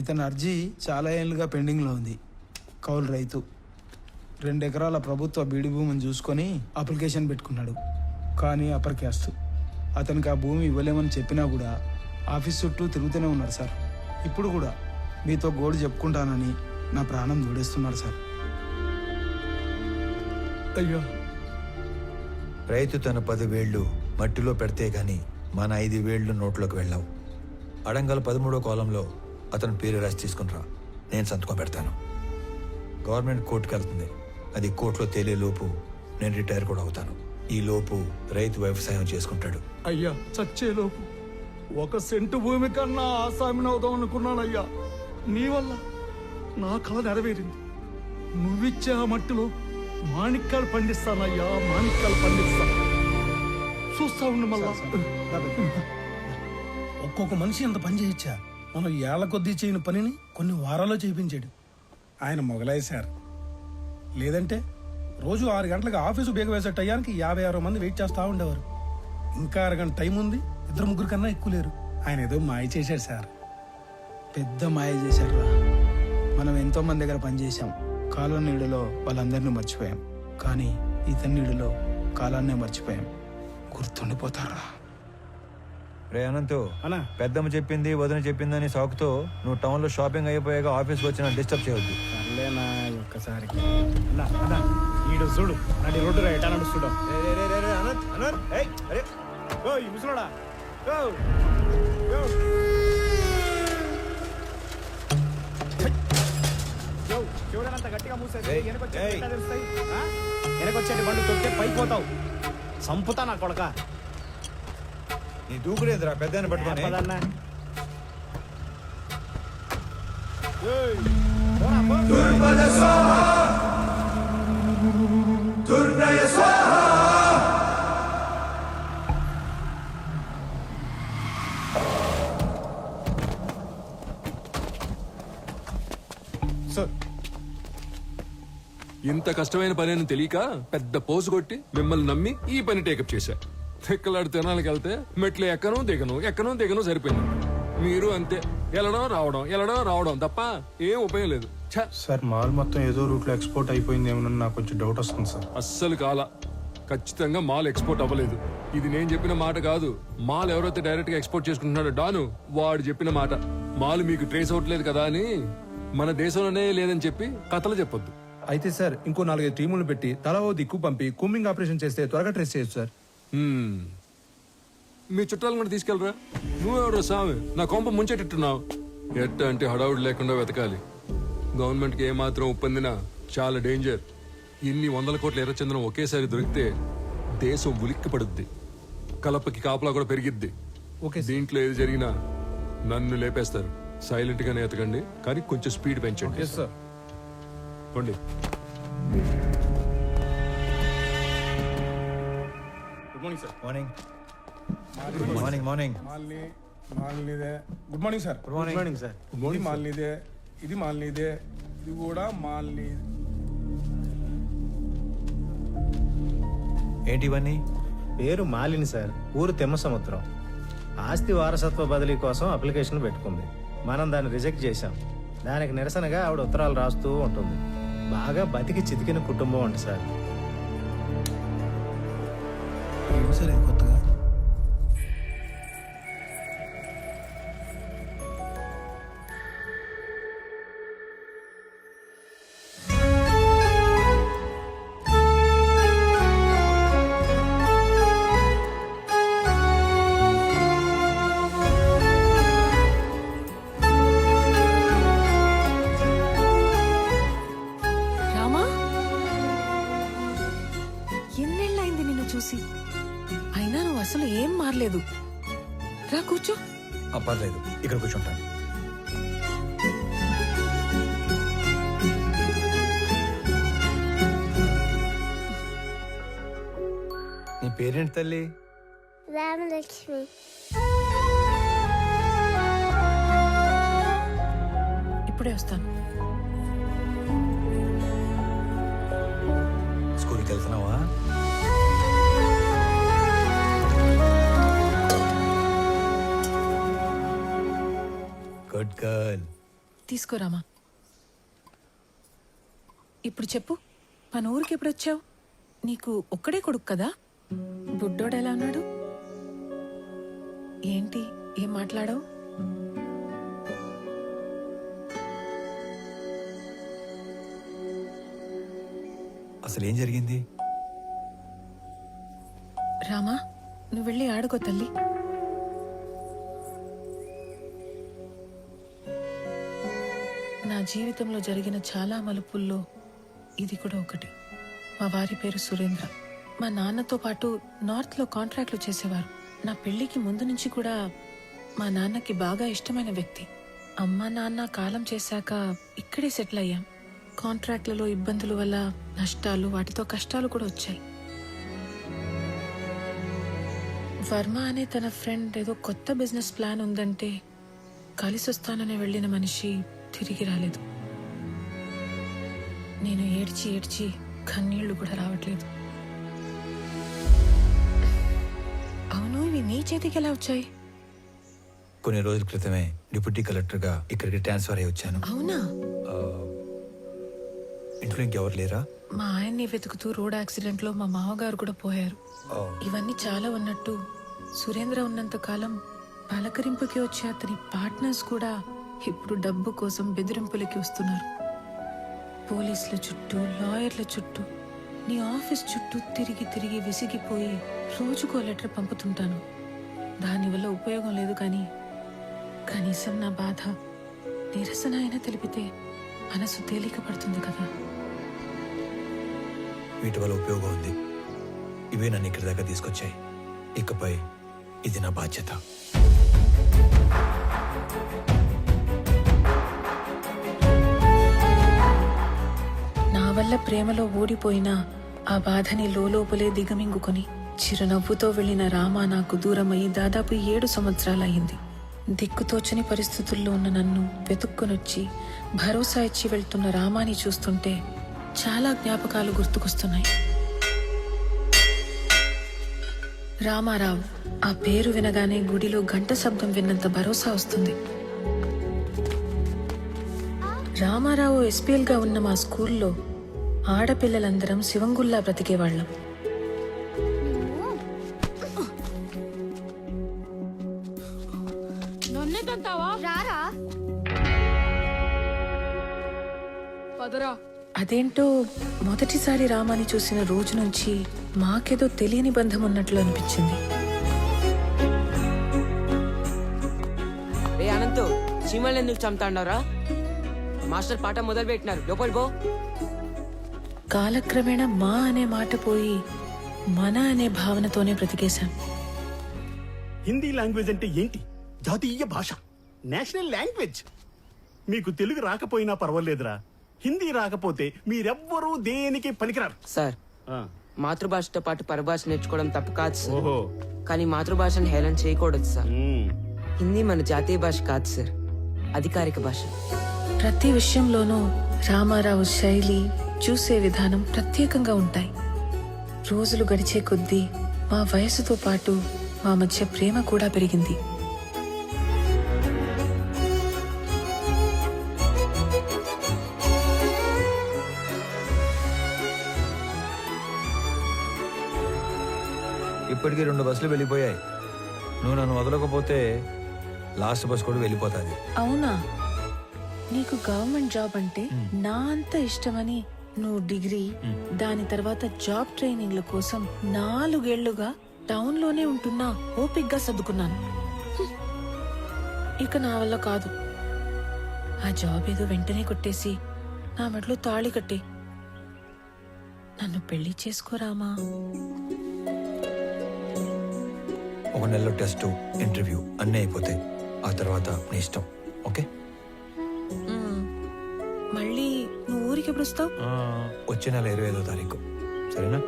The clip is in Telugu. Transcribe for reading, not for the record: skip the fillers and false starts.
ఇతని అర్జీ చాలా ఏళ్ళుగా పెండింగ్లో ఉంది. కౌలు రైతు 2 ఎకరాల ప్రభుత్వ బీడి భూమిని చూసుకొని అప్లికేషన్ పెట్టుకున్నాడు. కానీ అప్పర్ క్యాస్ట్ అతనికి ఆ భూమి ఇవ్వలేమని చెప్పినా కూడా ఆఫీస్ చుట్టూ తిరుగుతూనే ఉన్నాడు సార్. ఇప్పుడు కూడా మీతో గోడు చెప్పుకుంటానని నా ప్రాణం దూడేస్తున్నారు సార్. అయ్యో, రైతు తన 10 వేళ్ళు మట్టిలో పెడితే గాని మన 5 వేళ్ళు నోట్లోకి వెళ్ళావు. అడంగల్ 13వ కాలంలో అతని పేరు రాసి తీసుకునిరా, నేను సంతకం పెడతాను. గవర్నమెంట్ కోర్టుకు వెళ్తుంది. అది కోర్టులో తేలే లోపు నేను రిటైర్ కూడా అవుతాను. ఈ లోపు రైతు వ్యవసాయం చేసుకుంటాడు. అయ్యా, చచ్చేలోపు 1 సెంటు భూమి కన్నా ఆసామిని అవుదాం అనుకున్నానయ్యా. నీ వల్ల నా కళ నెరవేరింది. నువ్విచ్చే ఆ మట్టిలో మాణిక్యాలు పండిస్తానయ్యా, మాణిక్యాలు పండిస్తాను. చూస్తా ఉండు మళ్ళా. ఒక్కొక్క మనిషి ఇంత పని చేయొచ్చా? మనం ఏళ్ల కొద్దీ చేయని పనిని కొన్ని వారాల్లో చేయించాడు. ఆయన మొగలాయి సార్. లేదంటే రోజు 6 గంటలకు ఆఫీసు బేగ వేసే టయానికి 56 మంది వెయిట్ చేస్తూ ఉండేవారు. ఇంకా 6 గంట టైం ఉంది, 2-3 కన్నా ఎక్కువ లేరు. ఆయన ఏదో మాయ చేశాడు సార్. పెద్ద మాయ చేశారు రా. మనం ఎంతో మంది దగ్గర పనిచేసాం. కాలం నీడలో వాళ్ళందరినీ మర్చిపోయాం. కానీ ఇతని నీడలో కాలాన్నే మర్చిపోయాం. గుర్తుండిపోతారా? రే అనంతు, పెద్దమ్మ చెప్పింది వదిన చెప్పిందని సాకుతో నువ్వు టౌన్లో షాపింగ్ అయిపోయాక ఆఫీస్కి వచ్చిన డిస్టర్బ్ చేయవద్దు. సర్లేనా ఒక్కసారి ఈడు చూడు, నడి రోడ్డు ఎటా నడుస్తుడా. ముసలోడా చూడనంత గట్టిగా మూసేసి వెనకొచ్చేటి బండు తొక్కితే పైపోతావు. సంపుతా నా కొడక. నీ దూకుడేంద్రా పెద్ద పట్టుకొని. ఇంత కష్టమైన పని అని తెలియక పెద్ద పోసు కొట్టి మిమ్మల్ని నమ్మి ఈ పని టేకప్ చేశా. తిక్కలాడు తినాలకి వెళ్తే మెట్లు ఎక్కను దిగను సరిపోయింది. మీరు అంతే, వెళ్ళడం రావడం తప్ప ఏం ఉపయోగం లేదు. సార్, మాల్ మొత్తం ఏదో రూట్ లో ఎక్స్పోర్ట్ అయిపోయింది ఏమన్నా నాకు కొంచెం డౌట్ వస్తుంది సార్. అస్సలు కాల, ఖచ్చితంగా మాల్ ఎక్స్పోర్ట్ అవ్వలేదు. ఇది నేను చెప్పిన మాట కాదు. మాల్ ఎవరైతే డైరెక్ట్ గా ఎక్స్పోర్ట్ చేసుకుంటున్నాడో డాను, వాడు చెప్పిన మాట. మాల్ మీకు ట్రేస్ అవ్వట్లేదు కదా అని మన దేశంలోనే లేదని చెప్పి కథలు చెప్పొద్దు. అయితే సార్, ఇంకో 4-5 టీములు పెట్టి తలా ఓ దిక్కు పంపి కూంబింగ్ ఆపరేషన్ చేస్తే త్వరగా ట్రేస్ చేయొచ్చు సార్. మీ చుట్టాలను కూడా తీసుకెళ్ళరా. నువ్వెవరో సామి నా కొంప ముంచెట్టున్నావు. ఎట్ట అంటే హడావుడి లేకుండా వెతకాలి. గవర్నమెంట్కి ఏమాత్రం ఒప్పందినా చాలా డేంజర్. ఇన్ని 100 కోట్ల ఎర్రచందనం ఒకేసారి దొరికితే దేశం ఉలిక్కి పడుద్ది. కలపకి కాపలా కూడా పెరిగిద్ది. దీంట్లో ఏది జరిగినా నన్ను లేపేస్తారు. సైలెంట్ గానే ఎతకండి, కానీ కొంచెం స్పీడ్ పెంచండి. పండి. Good morning sir. Morning. Good morning sir. Good morning sir. ఇది మాల్నీదే, ఇది మాల్నీదే, ఇది కూడా మాల్నీ. ఏంటి ఇవన్నీ? పేరు మాలిని సార్, ఊరు తిమ్మసముద్రం. ఆస్తి వారసత్వ బదిలీ కోసం అప్లికేషన్ పెట్టుకుంది. మనం దాన్ని రిజెక్ట్ చేశాం. దానికి నిరసనగా ఆవిడ ఉత్తరాలు రాస్తూ ఉంటుంది. బాగా బతికి చితికిన కుటుంబం అంట సార్. సరే, కొత్తగా చూసి. అయినా నువ్వు అసలు ఏం మారలేదు. రా కూర్చో. పర్లేదు, ఇక్కడ కూర్చుంటాను. నీ పేరేంటి తల్లి? రామలక్ష్మి. ఇప్పుడే వస్తాను. స్కూల్కి వెళ్తున్నావా? Good girl. తీసుకోరామా. ఇప్పుడు చెప్పు, మన ఊరికి ఎప్పుడు వచ్చావు? నీకు ఒక్కడే కొడుకు కదా? బుడ్డోడు ఎలా ఉన్నాడు? ఏంటి ఏం మాట్లాడావు? అసలు ఏం జరిగింది? రామా, నువ్వు వెళ్ళి ఆడుకో తల్లి. నా జీవితంలో జరిగిన చాలా మలుపుల్లో ఇది కూడా ఒకటి. మా వారి పేరు సురేంద్ర. మా నాన్నతో పాటు నార్త్లో కాంట్రాక్ట్లు చేసేవారు. నా పెళ్లికి ముందు నుంచి కూడా మా నాన్నకి బాగా ఇష్టమైన వ్యక్తి. అమ్మ నాన్న కాలం చేశాక ఇక్కడే సెటిల్ అయ్యాం. కాంట్రాక్ట్లలో ఇబ్బందుల వల్ల నష్టాలు, వాటితో కష్టాలు కూడా వచ్చాయి. వర్మ అనే తన ఫ్రెండ్ ఏదో కొత్త బిజినెస్ ప్లాన్ ఉందంటే కలిసి వస్తానని వెళ్ళిన మనిషి తిరిగి రాలేదు. నేను ఏడ్చి ఏడ్చి కన్నీళ్లు కూడా రావట్లేదు. అవును, ఇవి నీ చేతికి ఎలా వచ్చాయి? కొన్ని రోజుల క్రితమే డిప్యూటీ కలెక్టర్గా ఇక్కడికి ట్రాన్స్ఫర్ అయ్యి వచ్చాను. అవునా? ఇంట్లో ఇంకెవరు లేరా? మా ఆయన్ని వెతుకుతూ రోడ్ యాక్సిడెంట్ లో మా మామగారు కూడా పోయారు. ఇవన్నీ చాలా ఉన్నట్టు సురేంద్ర ఉన్నంత కాలం పలకరింపుకి వచ్చే అతని పార్ట్నర్స్ కూడా ఇప్పుడు డబ్బు కోసం బెదిరింపులకి వస్తున్నారు. పోలీసుల చుట్టూ, లాయర్ల చుట్టూ, నీ ఆఫీస్ చుట్టూ తిరిగి తిరిగి విసిగిపోయి రోజుకో లెటర్ పంపుతుంటాను. దానివల్ల ఉపయోగం లేదు, కానీ కనీసం నా బాధ, నిరసన అయినా తెలిపితే మనసు తేలిక పడుతుంది కదా. వీటి వల్ల ఉపయోగం ఉంది. ఇవే నన్ను ఇక్కడి దాకా తీసుకొచ్చాయి. ఇకపై ఇది నా బాధ్యత. నా వల్ల ప్రేమలో ఓడిపోయినా ఆ బాధని లోపలే దిగమింగుకొని చిరునవ్వుతో వెళ్లిన రామ నాకు దూరమయ్యి దాదాపు 7 సంవత్సరాలయ్యింది. దిక్కుతోచని పరిస్థితుల్లో ఉన్న నన్ను వెతుక్కొనొచ్చి భరోసా ఇచ్చి వెళ్తున్న రామాని చూస్తుంటే చాలా జ్ఞాపకాలు గుర్తుకొస్తున్నాయి. రామారావు, ఆ పేరు వినగానే గుడిలో గంట శబ్దం విన్నంత భరోసా వస్తుంది. రామారావు ఎస్పీఎల్ గా ఉన్న మా స్కూల్లో ఆడపిల్లలందరం శివంగుల్లా బ్రతికేవాళ్లం. అదేంటో మొదటిసారి రామాని చూసిన రోజు నుంచి మాకేదో తెలియని బంధం ఉన్నట్లు అనిపించింది. రే అనంతు, చీమల్ని ఎందుకు చంపుతాండవరా? మాస్టర్ పాట మొదలు పెట్టినారు, లోపలి పో. కాలక్రమేణా మా అనే మాట పోయి మన అనే భావనతోనే బ్రతికేశాం. హిందీ లాంగ్వేజ్ అంటే ఏంటి? జాతీయ భాష, నేషనల్ లాంగ్వేజ్. మీకు తెలుగు రాకపోయినా పర్వాలేదురా, హిందీ రాకపోతే మీరెవ్వరూ దేనికి పనికిరారు. సార్, మాతృభాషతో పాటు పరభాష నేర్చుకోవడం తప్పు కాదు సార్. ఓహో, కానీ మాతృభాషను హేళన చేయకూడదు సార్. హిందీ మన జాతీయ భాష కాదు సార్, అధికారిక భాష. ప్రతి విషయంలోనూ రామారావు శైలి, చూసే విధానం ప్రత్యేకంగా ఉంటాయి. రోజులు గడిచే కొద్దీ మా వయసుతో పాటు మా మధ్య ప్రేమ కూడా పెరిగింది. ఇప్పటికీ 2 బస్సులు వెళ్ళిపోయాయి. నువ్వు నన్ను వదలకపోతే లాస్ట్ బస్ కూడా వెళ్ళిపోతుంది. అవునా? నీకు గవర్నమెంట్ జాబ్ అంటే నా అంత ఇష్టమని నువ్వు డిగ్రీ, దాని తర్వాత జాబ్ ట్రైనింగ్ల కోసం 4 ఏళ్లుగా టౌన్ లోనే ఉంటున్నా ఓపిగ్గా సర్దుకున్నాను. ఇక నా వల్ల కాదు. ఆ జాబ్ ఏదో వెంటనే కొట్టేసి నా మెడలో తాళి కట్టి నన్ను పెళ్లి చేసుకోరామా. 1 నెలలో టెస్ట్, ఇంటర్వ్యూ అన్నీ అయిపోతాయి. ఆ తర్వాత నీ ఇష్టం. ఓకే? మళ్ళీ నువ్వు ఊరికి ఎప్పుడు వస్తావు? వచ్చే నెల 25వ తారీఖు. సరేనా?